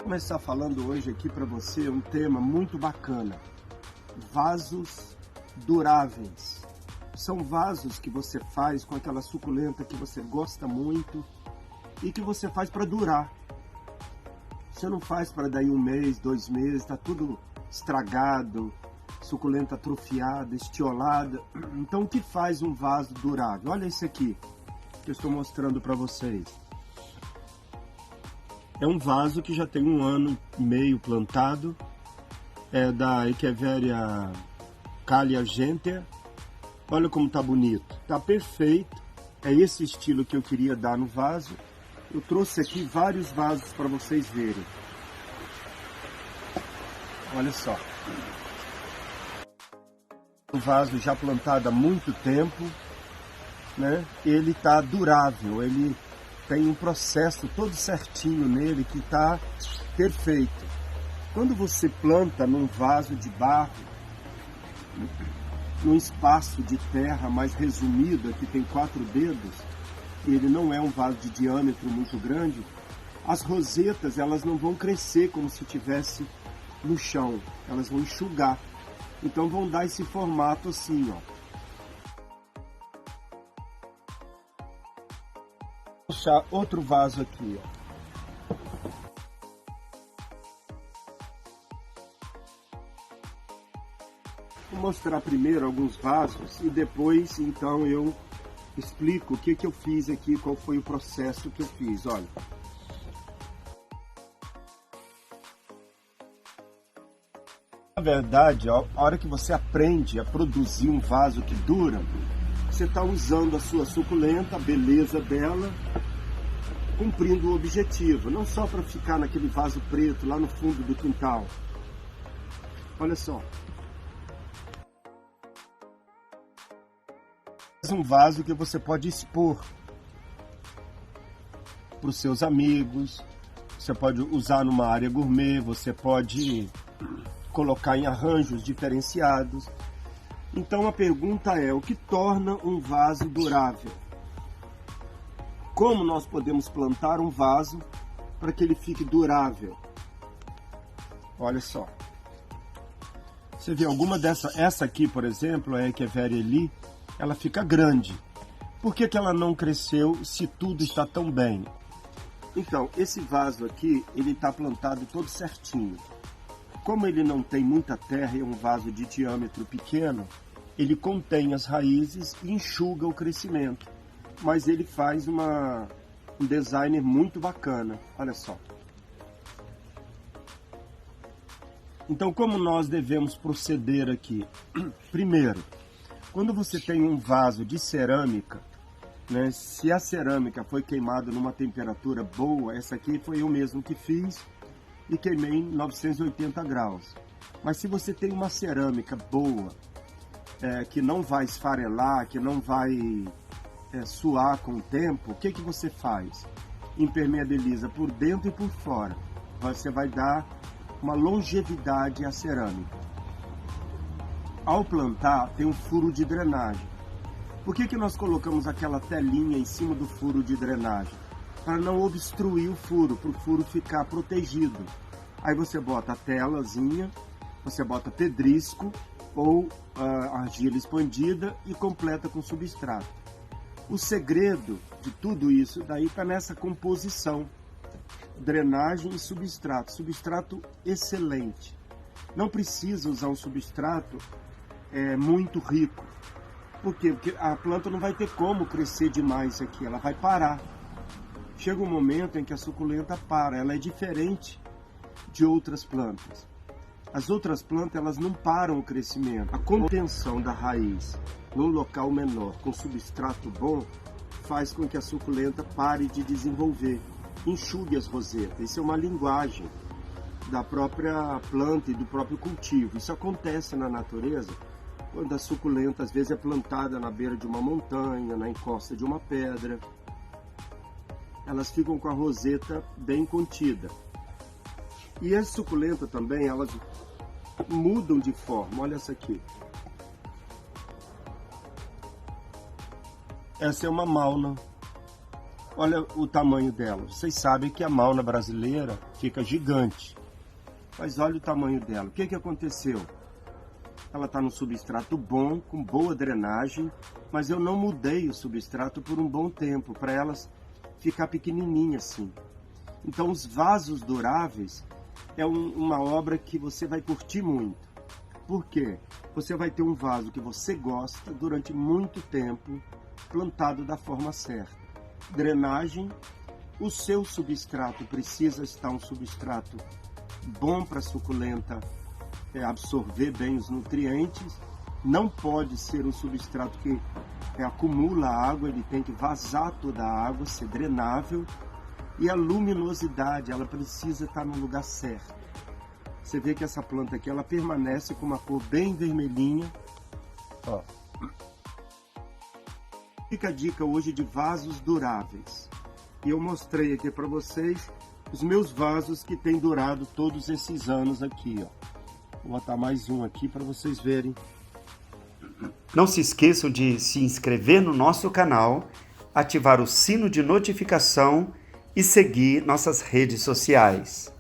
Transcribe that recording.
Começar falando hoje aqui para você um tema muito bacana: vasos duráveis. São vasos que você faz com aquela suculenta que você gosta muito e que você faz para durar. Você não faz para daí 1 mês, 2 meses, está tudo estragado, suculenta atrofiada, estiolada. Então o que faz um vaso durável? Olha esse aqui que eu estou mostrando para vocês. É um vaso que já tem 1 ano e meio plantado, é da Echeveria Calea Gentea. Olha como tá bonito, tá perfeito, é esse estilo que eu queria dar no vaso. Eu trouxe aqui vários vasos para vocês verem. Olha só. Um vaso já plantado há muito tempo, né? Ele tá durável, ele tem um processo todo certinho nele que está perfeito. Quando você planta num vaso de barro, num espaço de terra mais resumido, aqui tem 4 dedos, e ele não é um vaso de diâmetro muito grande, as rosetas elas não vão crescer como se estivesse no chão, elas vão enxugar. Então vão dar esse formato assim, ó. Vou puxar outro vaso aqui, ó. Vou mostrar primeiro alguns vasos e depois então eu explico o que eu fiz aqui, qual foi o processo que eu fiz. Olha. Na verdade, a hora que você aprende a produzir um vaso que dura, você está usando a sua suculenta, a beleza dela, cumprindo o objetivo, não só para ficar naquele vaso preto lá no fundo do quintal. Olha só. Um vaso que você pode expor para os seus amigos, você pode usar numa área gourmet, você pode colocar em arranjos diferenciados. Então a pergunta é: o que torna um vaso durável? Como nós podemos plantar um vaso para que ele fique durável? Olha só. Você vê alguma essa aqui, por exemplo, a Echeveria Eli, ela fica grande. Por que ela não cresceu se tudo está tão bem? Então, esse vaso aqui, ele está plantado todo certinho. Como ele não tem muita terra e é um vaso de diâmetro pequeno, ele contém as raízes e enxuga o crescimento. Mas ele faz um design muito bacana, olha só. Então, como nós devemos proceder aqui? Primeiro, quando você tem um vaso de cerâmica, né, se a cerâmica foi queimada numa temperatura boa, essa aqui foi eu mesmo que fiz e queimei em 980 graus. Mas se você tem uma cerâmica boa, que não vai esfarelar, que não vai suar com o tempo, o que você faz? Impermeabiliza por dentro e por fora. Você vai dar uma longevidade à cerâmica. Ao plantar, tem um furo de drenagem. Por que nós colocamos aquela telinha em cima do furo de drenagem? Para não obstruir o furo, para o furo ficar protegido. Aí você bota a telazinha, você bota pedrisco ou argila expandida e completa com substrato. O segredo de tudo isso daí está nessa composição, drenagem e substrato. Substrato excelente. Não precisa usar um substrato muito rico. Por quê? Porque a planta não vai ter como crescer demais aqui, ela vai parar. Chega um momento em que a suculenta para, ela é diferente de outras plantas. As outras plantas, elas não param o crescimento. A contenção da raiz num local menor, com substrato bom, faz com que a suculenta pare de desenvolver, enxugue as rosetas. Isso é uma linguagem da própria planta e do próprio cultivo. Isso acontece na natureza quando a suculenta às vezes é plantada na beira de uma montanha, na encosta de uma pedra. Elas ficam com a roseta bem contida. E as suculentas também, elas mudam de forma. Olha essa aqui. Essa é uma mauna. Olha o tamanho dela. Vocês sabem que a mauna brasileira fica gigante. Mas olha o tamanho dela. O que aconteceu? Ela está no substrato bom, com boa drenagem, mas eu não mudei o substrato por um bom tempo, para elas ficar pequenininha assim. Então os vasos duráveis é uma obra que você vai curtir muito. Por quê? Você vai ter um vaso que você gosta durante muito tempo, plantado da forma certa. Drenagem, o seu substrato precisa estar um substrato bom para a suculenta absorver bem os nutrientes. Não pode ser um substrato que acumula água, ele tem que vazar toda a água, ser drenável. E a luminosidade, ela precisa estar no lugar certo. Você vê que essa planta aqui, ela permanece com uma cor bem vermelhinha. Ó. Fica a dica hoje de vasos duráveis. E eu mostrei aqui para vocês os meus vasos que têm durado todos esses anos aqui, ó. Vou botar mais um aqui para vocês verem. Não se esqueçam de se inscrever no nosso canal, ativar o sino de notificação e seguir nossas redes sociais.